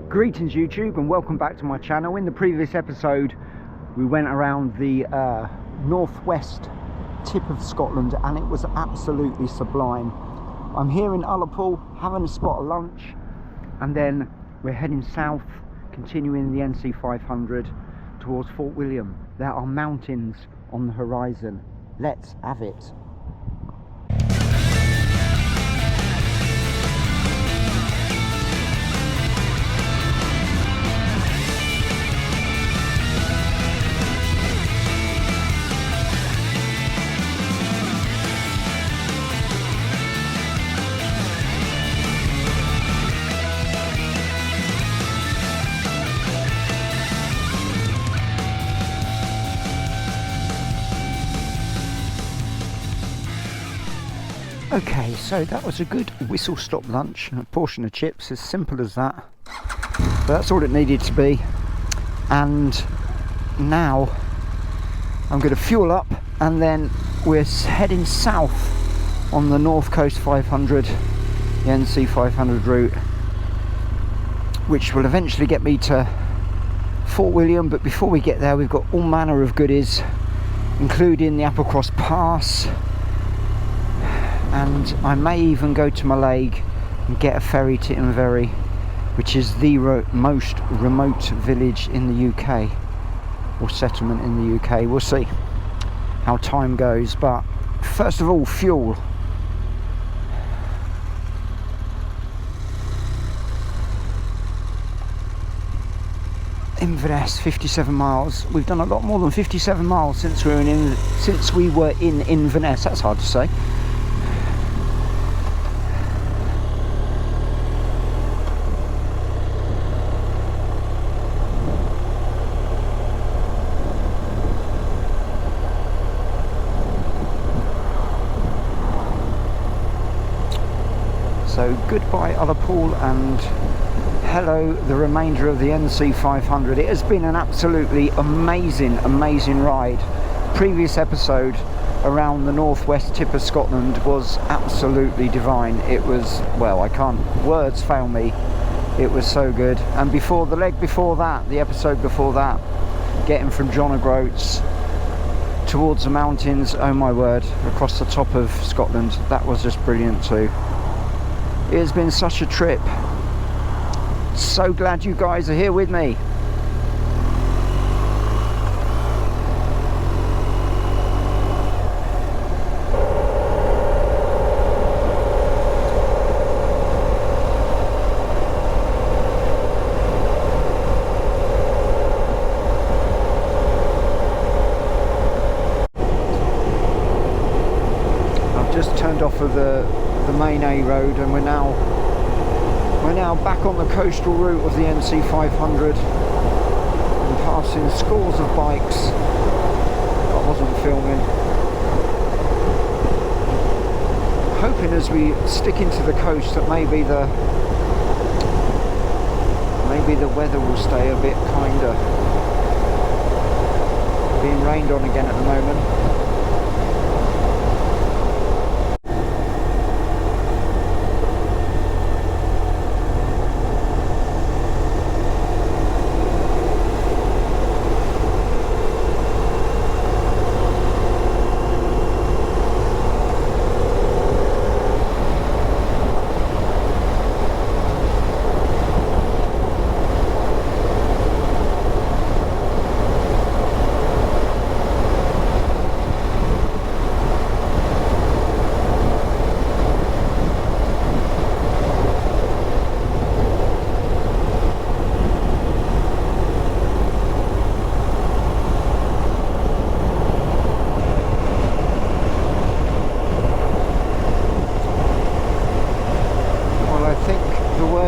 Greetings YouTube and welcome back to my channel. In the previous episode we went around the northwest tip of Scotland and it was absolutely sublime. I'm here in Ullapool having a spot of lunch and then we're heading south, continuing the NC500 towards Fort William. There are mountains on the horizon. Let's have it. Okay, so that was a good whistle stop lunch and a portion of chips, as simple as that. But that's all it needed to be. And now I'm going to fuel up and then we're heading south on the North Coast 500, the NC500 route, which will eventually get me to Fort William. But before we get there, we've got all manner of goodies, including the Applecross Pass. And I may even go to Poolewe and get a ferry to Inverary, which is the most remote village in the UK, or settlement in the UK. We'll see how time goes, but first of all, fuel. Inverness, 57 miles. We've done a lot more than 57 miles since we were in Inverness. That's hard to say. So goodbye Ullapool and hello the remainder of the NC500. It has been an absolutely amazing ride. Previous episode around the northwest tip of Scotland was absolutely divine. It was, well, words fail me. It was so good. And before, the leg before that, the episode before that, getting from John O'Groats towards the mountains, oh my word, across the top of Scotland, that was just brilliant too. It has been such a trip. So glad you guys are here with me. I've just turned off of the main A road and we're now back on the coastal route of the NC500 and passing scores of bikes. I wasn't filming. Hoping as we stick into the coast that maybe the weather will stay a bit kinder. Being rained on again at the moment.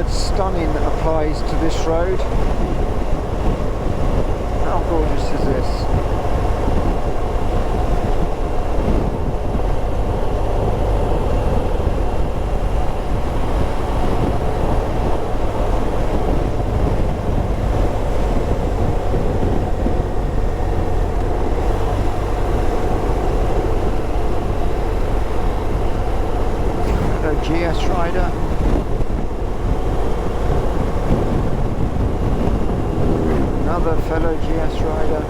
Stunning applies to this road. How gorgeous is this? Hello GS Rider. another fellow GS rider.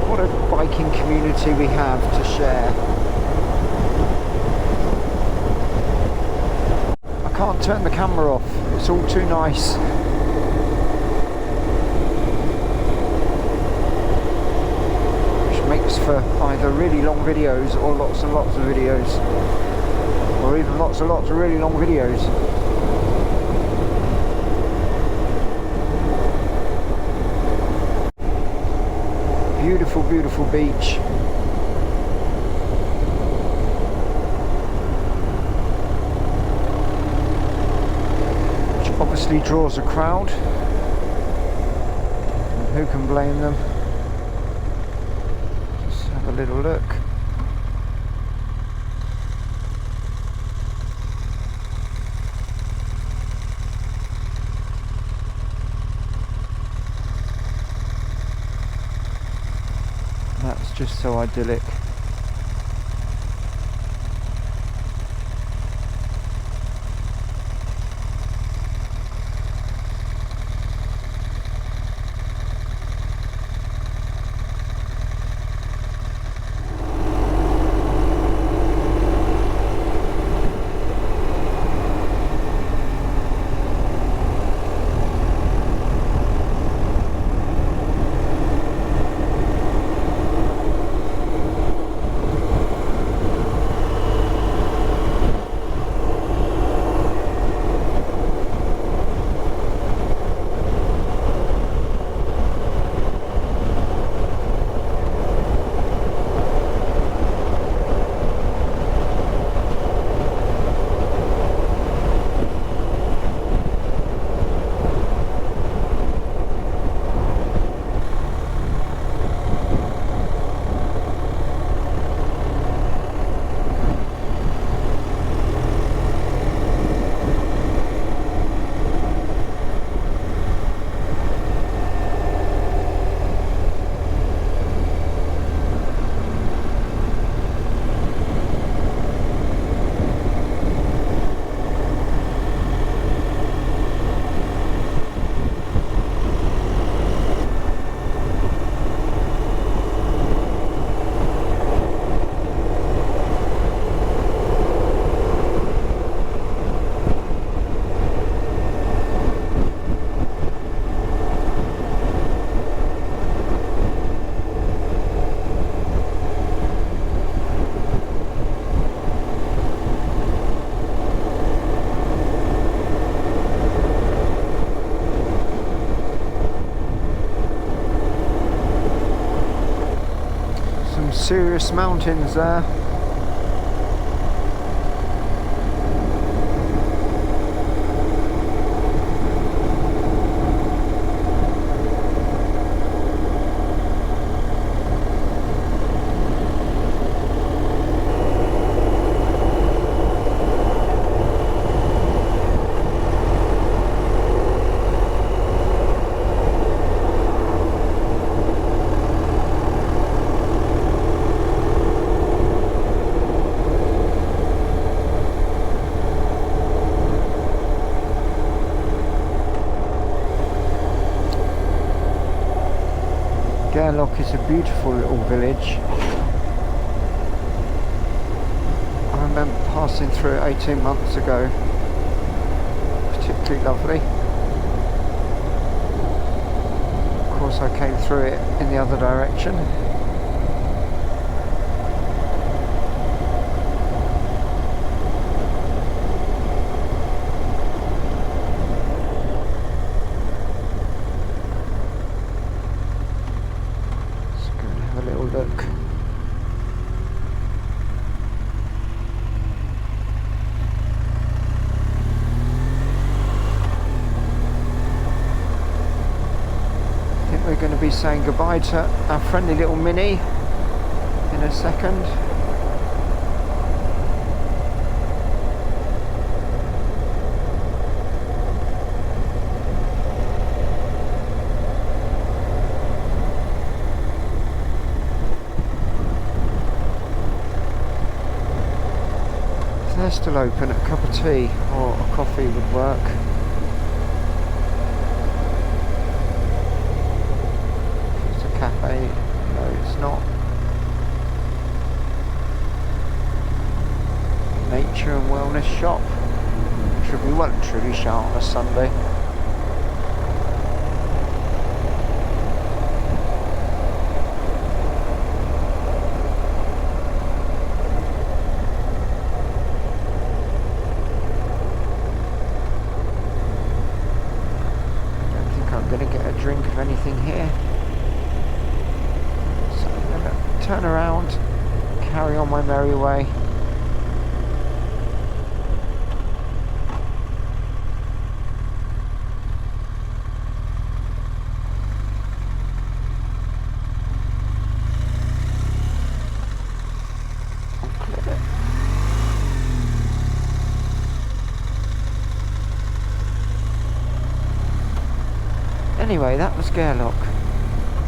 What a biking community we have to share. I can't turn the camera off, it's all too nice. Makes for either really long videos or lots and lots of videos, or even lots and lots of really long videos. Beautiful, beautiful beach. Which obviously draws a crowd, and who can blame them? A little look. That's just so idyllic. Serious mountains there. Is a beautiful little village. I remember passing through it 18 months ago. Particularly lovely. Of course I came through it in the other direction. We're going to be saying goodbye to our friendly little Mini in a second. they're still open, a cup of tea or a coffee would work. It's a cafe. No, it's not. Nature and wellness shop. We won't truly shut on a Sunday. Drink of anything here, so I'm going to turn around, carry on my merry way. Anyway, that was Gairloch.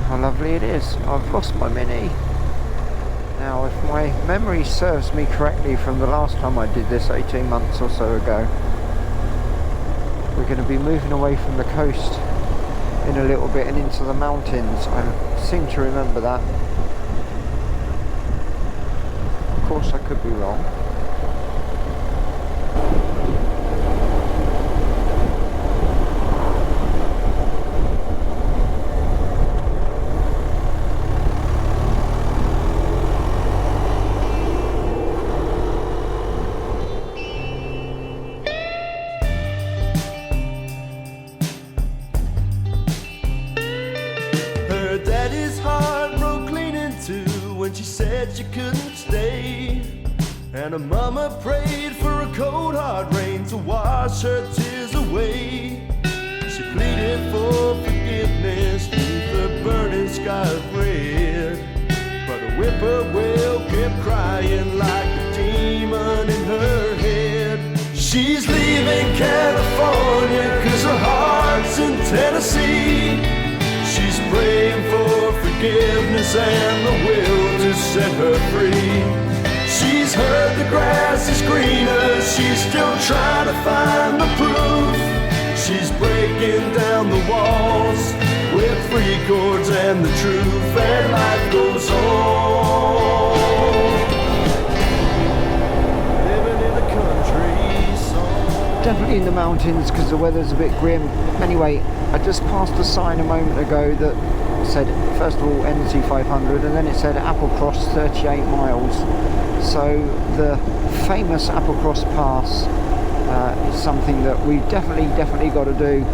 How lovely it is. I've lost my Mini. Now, if my memory serves me correctly from the last time I did this 18 months or so ago, we're going to be moving away from the coast in a little bit and into the mountains. I seem to remember that. Of course, I could be wrong. She said she couldn't stay, and her mama prayed for a cold hard rain to wash her tears away. She pleaded for forgiveness beneath the burning sky of red, but a whippoorwill kept crying like a demon in her head. She's leaving California 'cause her heart's in Tennessee. She's praying for forgiveness and the will to set her free. She's heard the grass is greener, she's still trying to find the proof. She's breaking down the walls with free chords and the truth, and life goes on. Living in the country song. Definitely in the mountains because the weather's a bit grim. Anyway, I just passed a sign a moment ago that said, first of all, NC500, and then it said Applecross 38 miles. So the famous Applecross Pass is something that we've definitely got to do,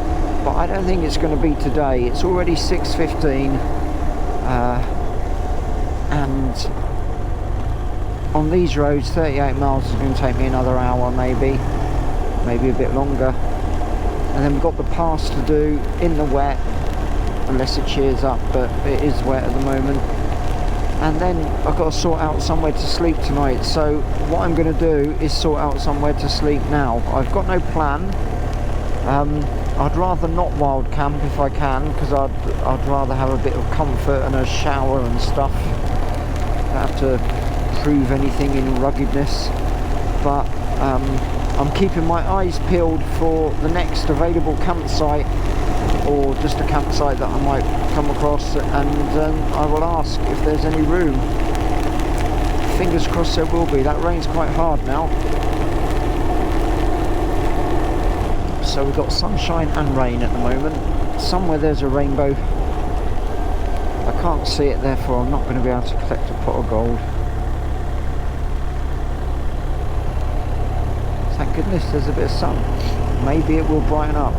but I don't think it's going to be today. It's already 6:15, and on these roads 38 miles is going to take me another hour, maybe a bit longer. And then we've got the pass to do in the wet, unless it cheers up, but it is wet at the moment. And then I've got to sort out somewhere to sleep tonight, so what I'm going to do is sort out somewhere to sleep now. I've got no plan. I'd rather not wild camp if I can, because I'd rather have a bit of comfort and a shower and stuff. I don't have to prove anything in ruggedness, but I'm keeping my eyes peeled for the next available campsite, or just a campsite that I might come across, and I will ask if there's any room. Fingers crossed there will be. That rain's quite hard now. So we've got sunshine and rain at the moment. Somewhere there's a rainbow. I can't see it, therefore I'm not going to be able to collect a pot of gold. Thank goodness there's a bit of sun. Maybe it will brighten up.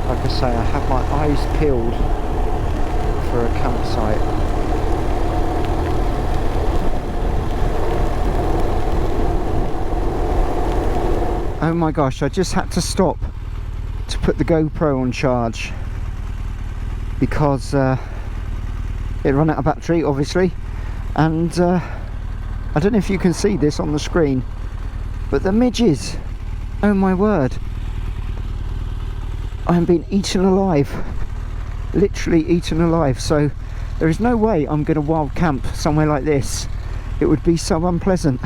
Like I say, I have my eyes peeled for a campsite. Oh my gosh, I just had to stop to put the GoPro on charge because it ran out of battery, obviously, and I don't know if you can see this on the screen, but the midges, oh my word, I'm being eaten alive, literally eaten alive. So there is no way I'm going to wild camp somewhere like this. It would be so unpleasant.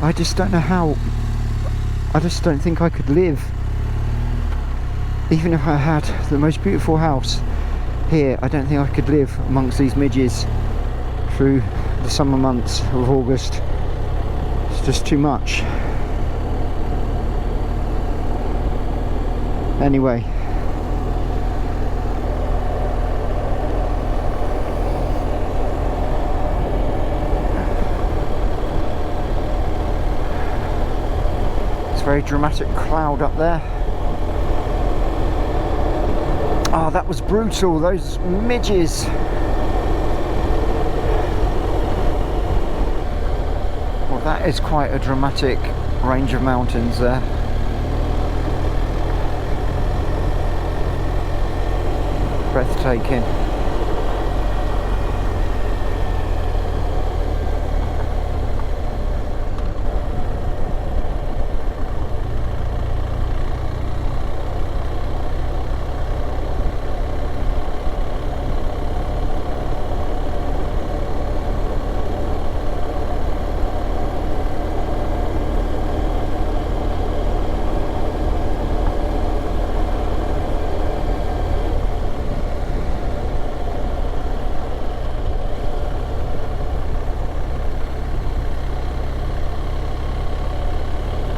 I just don't know how. I just don't think I could live, even if I had the most beautiful house here. I don't think I could live amongst these midges through the summer months of August. It's just too much. Anyway, it's a very dramatic cloud up there. Oh, that was brutal, those midges. Well, that is quite a dramatic range of mountains there. Breathtaking.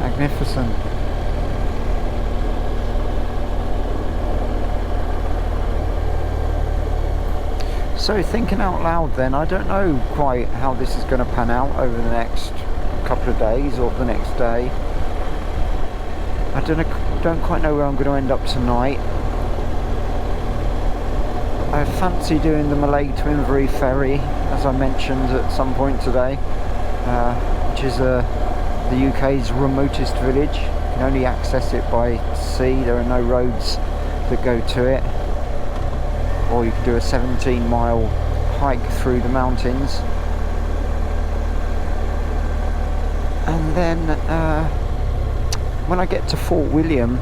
Magnificent. So thinking out loud then, I don't know quite how this is going to pan out over the next couple of days or the next day. I don't quite know where I'm going to end up tonight. I fancy doing the Lochinver ferry, as I mentioned at some point today, which is the UK's remotest village. You can only access it by sea. There are no roads that go to it. Or you can do a 17-mile hike through the mountains. And then when I get to Fort William,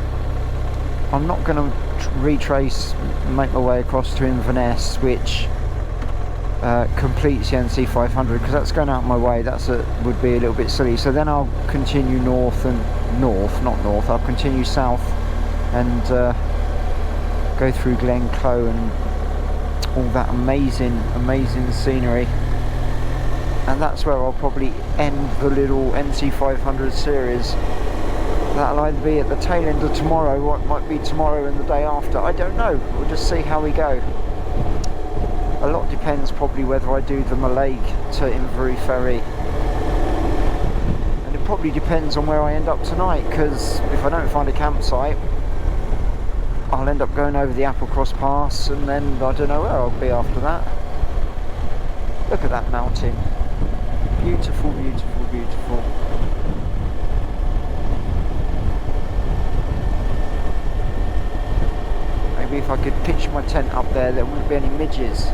I'm not going to make my way across to Inverness, which completes the NC500, because that's going out my way. Would be a little bit silly. So then I'll continue I'll continue south and go through Glencoe and all that amazing scenery, and that's where I'll probably end the little NC500 series. That'll either be at the tail end of tomorrow, or it might be tomorrow and the day after. I don't know. We'll just see how we go. A lot depends probably whether I do the Malay to Inverurie ferry, and it probably depends on where I end up tonight, because if I don't find a campsite, I'll end up going over the Applecross pass, and then I don't know where I'll be after that. Look at that mountain. Beautiful, beautiful, beautiful. Maybe if I could pitch my tent up there wouldn't be any midges.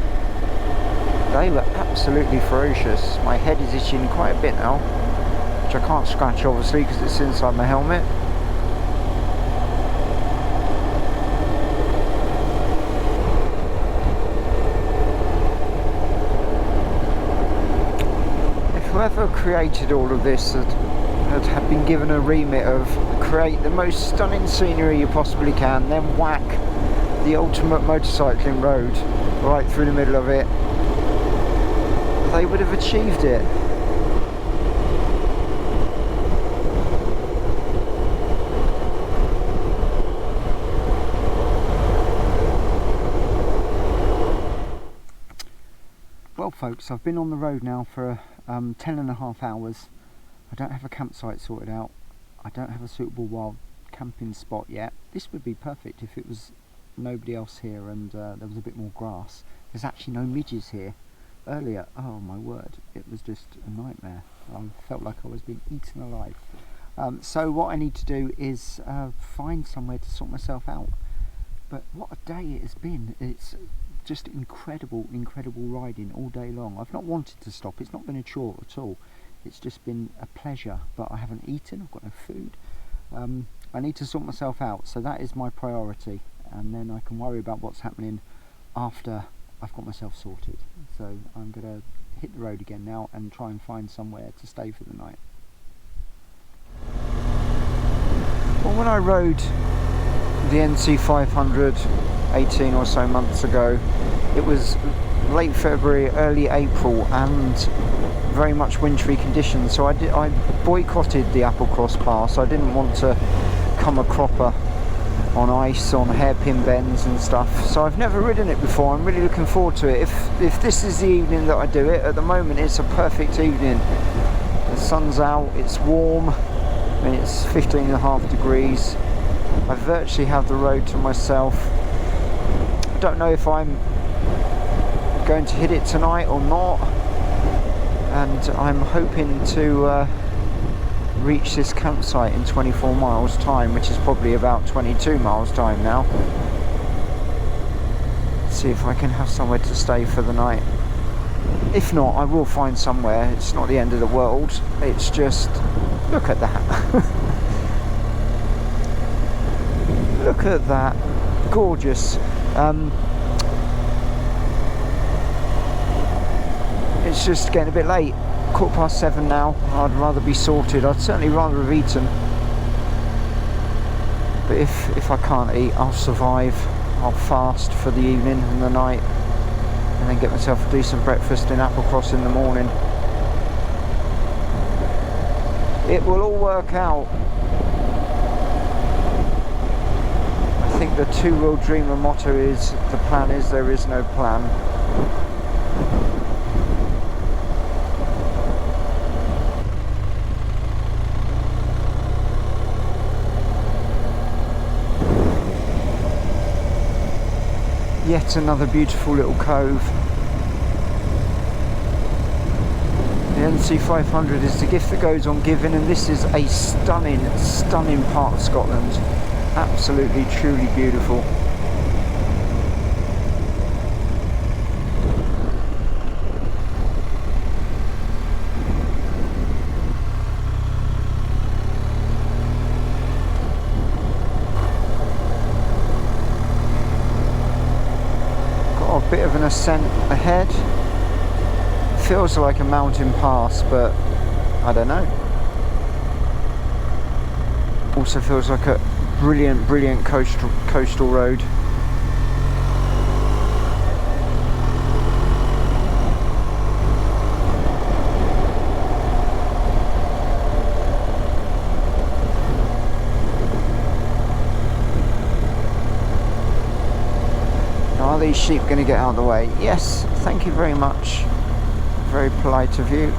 They were absolutely ferocious. My head is itching quite a bit now, which I can't scratch obviously because it's inside my helmet. Whoever created all of this had been given a remit of create the most stunning scenery you possibly can, then whack the ultimate motorcycling road right through the middle of it. They would have achieved it. Well folks, I've been on the road now for 10.5 hours. I don't have a campsite sorted out. I don't have a suitable wild camping spot yet. This would be perfect if it was nobody else here and there was a bit more grass. There's actually no midges here. Earlier, oh my word, it was just a nightmare. I felt like I was being eaten alive. So what I need to do is find somewhere to sort myself out. But what a day it has been. It's just incredible riding all day long. I've not wanted to stop. It's not been a chore at all. It's just been a pleasure, but I haven't eaten. I've got no food. I need to sort myself out, so that is my priority, and then I can worry about what's happening after I've got myself sorted. So I'm gonna hit the road again now and try and find somewhere to stay for the night. Well, when I rode the NC500 18 or so months ago, it was late February, early April, and very much wintry conditions, so I boycotted the Applecross pass. I didn't want to come a cropper on ice, on hairpin bends and stuff, so I've never ridden it before. I'm really looking forward to it. If this is the evening that I do it, at the moment it's a perfect evening. The sun's out, it's warm, I mean it's 15.5 degrees. I virtually have the road to myself. I don't know if I'm going to hit it tonight or not, and I'm hoping to reach this campsite in 24 miles time, which is probably about 22 miles time now. See if I can have somewhere to stay for the night. If not, I will find somewhere. It's not the end of the world. It's just, look at that. Look at that. Gorgeous. It's just getting a bit late. 7:15 now. I'd rather be sorted. I'd certainly rather have eaten. But if I can't eat, I'll survive. I'll fast for the evening and the night, and then get myself a decent breakfast in Applecross in the morning. It will all work out. I think the two-wheel dreamer motto is, the plan is there is no plan. Yet another beautiful little cove. The NC500 is the gift that goes on giving, and this is a stunning, stunning part of Scotland. Absolutely, truly beautiful. Bit of an ascent ahead. Feels like a mountain pass, but I don't know. Also feels like a brilliant coastal road. Are these sheep going to get out of the way? Yes, thank you very much. Very polite of you.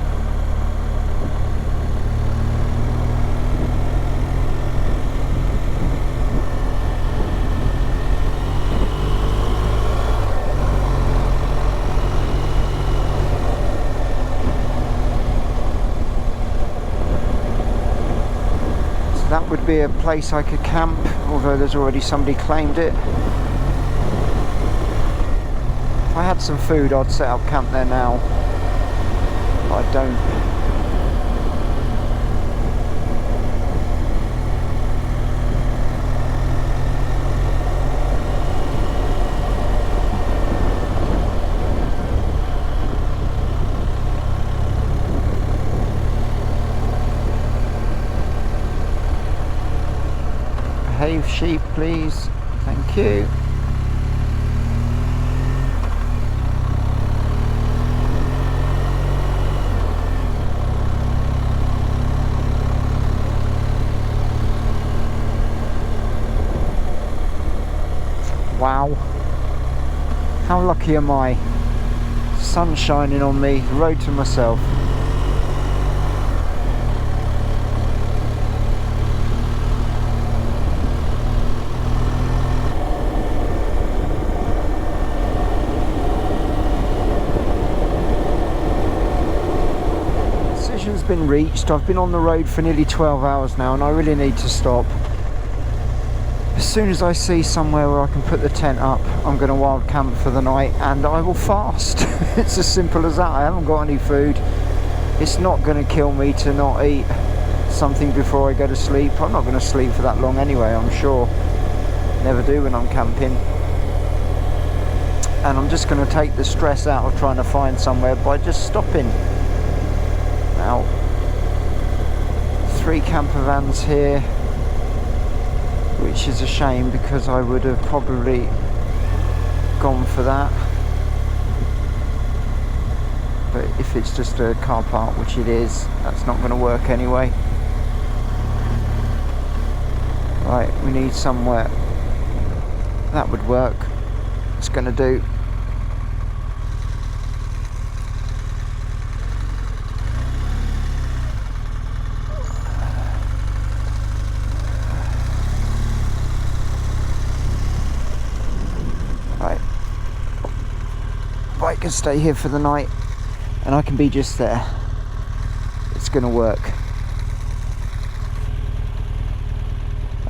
So that would be a place I could camp, although there's already somebody claimed it. If I had some food, I'd set up camp there now, but I don't. Behave, sheep, please. Thank you. Wow, how lucky am I? Sun shining on me, road to myself. Decision's been reached. I've been on the road for nearly 12 hours now, and I really need to stop. As soon as I see somewhere where I can put the tent up, I'm going to wild camp for the night, and I will fast. It's as simple as that. I haven't got any food. It's not going to kill me to not eat something before I go to sleep. I'm not going to sleep for that long anyway, I'm sure. Never do when I'm camping. And I'm just going to take the stress out of trying to find somewhere by just stopping. Now, 3 camper vans here. which is a shame because I would have probably gone for that. But if it's just a car park, which it is, that's not going to work anyway. Right, we need somewhere that would work. It's going to do. Right, bike can stay here for the night and I can be just there. It's going to work.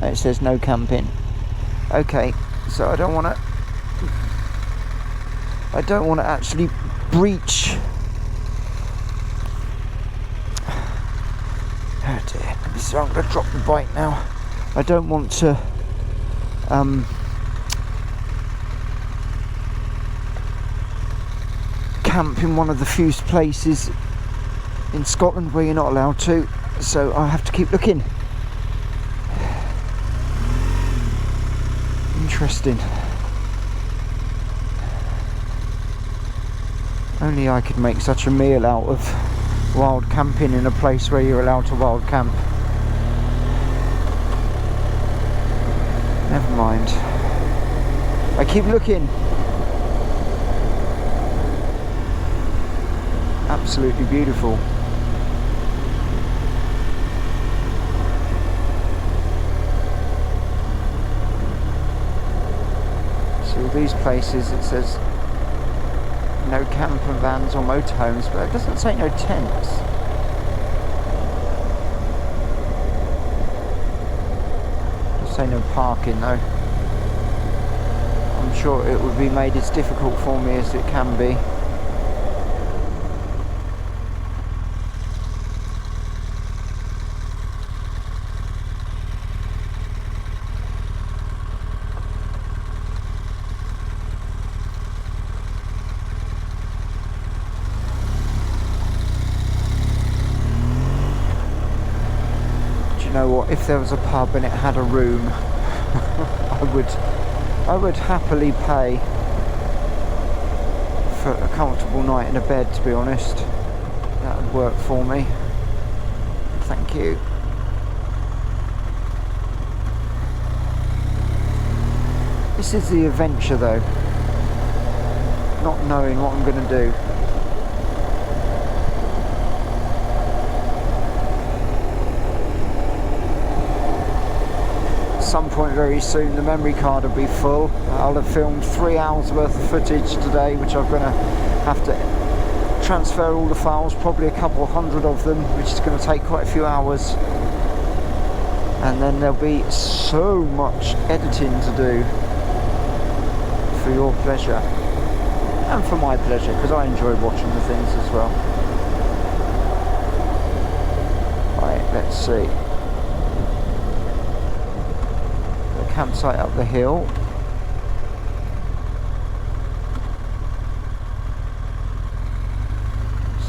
It says no camping. Okay, so I don't want to actually breach. Oh dear. So I'm going to drop the bike now. I don't want to camp in one of the few places in Scotland where you're not allowed to, so I have to keep looking. Interesting. Only I could make such a meal out of wild camping in a place where you're allowed to wild camp. Never mind. I keep looking. Absolutely beautiful. All these places it says no camper vans or motorhomes, but it doesn't say no tents. Just say no parking though. I'm sure it would be made as difficult for me as it can be. You know what, if there was a pub and it had a room, I would happily pay for a comfortable night in a bed, to be honest. That would work for me. Thank you. This is the adventure though, not knowing what I'm going to do. Some point very soon the memory card will be full. I'll have filmed 3 hours worth of footage today, which I'm going to have to transfer all the files, probably a couple hundred of them, which is going to take quite a few hours, and then there'll be so much editing to do for your pleasure and for my pleasure, because I enjoy watching the things as well. Right, let's see. Campsite up the hill.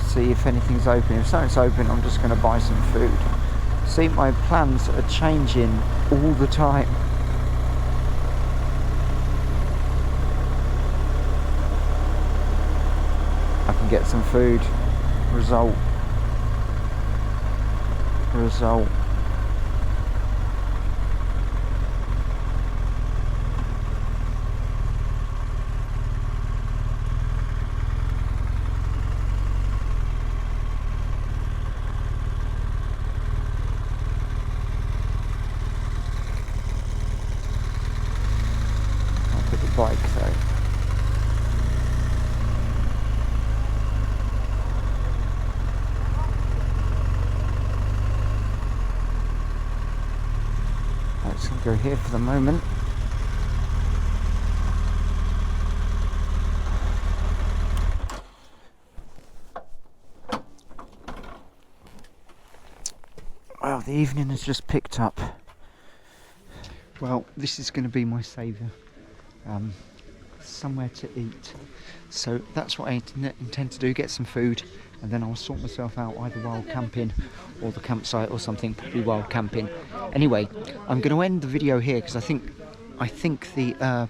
See if anything's open. If something's open, I'm just going to buy some food. See, my plans are changing all the time. I can get some food. Result. Bike though. Let's go here for the moment. Well, the evening has just picked up. Well, this is going to be my saviour. somewhere to eat. So that's what I intend to do, get some food, and then I'll sort myself out, either wild camping or the campsite or something, probably wild camping. Anyway, I'm going to end the video here because I think the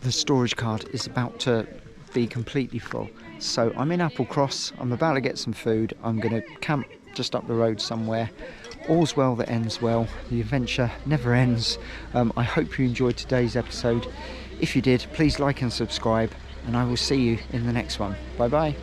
storage card is about to be completely full. So I'm in Applecross, I'm about to get some food, I'm going to camp just up the road somewhere. All's well that ends well, the adventure never ends. I hope you enjoyed today's episode. If you did, please like and subscribe, and I will see you in the next one. Bye bye.